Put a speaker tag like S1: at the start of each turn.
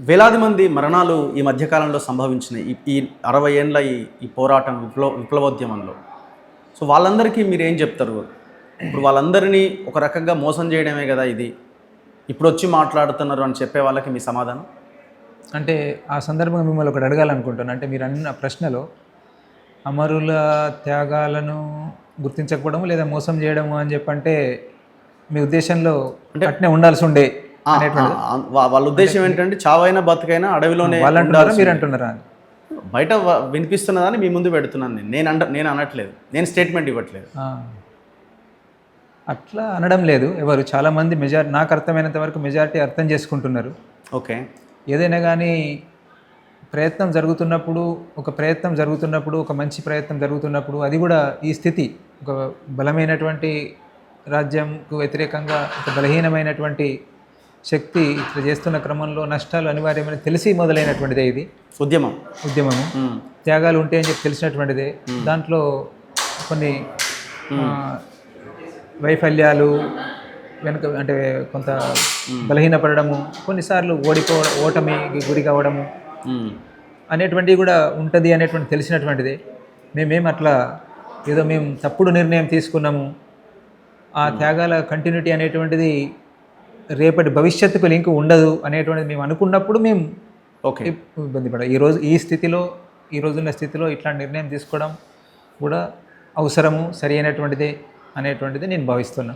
S1: వేలాది మంది మరణాలు ఈ మధ్యకాలంలో సంభవించినాయి ఈ 60 ఏండ్ల ఈ పోరాటం విప్లవోద్యమంలో. సో వాళ్ళందరికీ మీరు ఏం చెప్తారు? ఇప్పుడు వాళ్ళందరినీ ఒక రకంగా మోసం చేయడమే కదా ఇది, ఇప్పుడు వచ్చి మాట్లాడుతున్నారు అని చెప్పే వాళ్ళకి మీ సమాధానం?
S2: అంటే ఆ సందర్భంగా మిమ్మల్ని ఒకటి అడగాలనుకుంటున్నాను. అంటే మీరు అన్న ప్రశ్నలో అమరుల త్యాగాలను గుర్తించకపోవడం లేదా మోసం చేయడము అని చెప్పంటే మీ ఉద్దేశంలో అంటే అట్నే ఉండాల్సి ఉండే అనేటువంటి
S1: వాళ్ళ ఉద్దేశం ఏంటంటే చావైనా బతుకైనా అడవిలోనే
S2: వాళ్ళు అంటున్నారా మీరు అంటున్నారా?
S1: బయట వినిపిస్తున్నదని మీ ముందు పెడుతున్నాను. నేను అనట్లేదు, నేను స్టేట్మెంట్ ఇవ్వట్లేదు.
S2: అట్లా అనడం లేదు ఎవరు. చాలామంది నాకు అర్థమైనంత వరకు మెజారిటీ అర్థం చేసుకుంటున్నారు.
S1: ఓకే,
S2: ఏదైనా కానీ ప్రయత్నం జరుగుతున్నప్పుడు ఒక మంచి ప్రయత్నం జరుగుతున్నప్పుడు అది కూడా ఈ స్థితి ఒక బలమైనటువంటి రాజ్యంకు వ్యతిరేకంగా ఒక బలహీనమైనటువంటి శక్తి ఇట్లా చేస్తున్న క్రమంలో నష్టాలు అనివార్యమని తెలిసి మొదలైనటువంటిదే ఇది ఉద్యమము. త్యాగాలు ఉంటాయని చెప్పి తెలిసినటువంటిదే. దాంట్లో కొన్ని వైఫల్యాలు వెనుక అంటే కొంత బలహీనపడము, కొన్నిసార్లు ఓటమికి గురి కావడము అనేటువంటివి కూడా ఉంటుంది అనేటువంటి తెలిసినటువంటిదే. మేమేం అట్లా ఏదో మేము తప్పుడు నిర్ణయం తీసుకున్నాము, ఆ త్యాగాల కంటిన్యూటీ అనేటువంటిది రేపటి భవిష్యత్తుకు లింక్ ఉండదు అనేటువంటిది మేము అనుకున్నప్పుడు మేము ఇబ్బంది పడాలి. ఈ రోజున్న స్థితిలో ఇట్లాంటి నిర్ణయం తీసుకోవడం కూడా అవసరము, సరి అయినటువంటిదే అనేటువంటిది నేను భావిస్తున్నాను.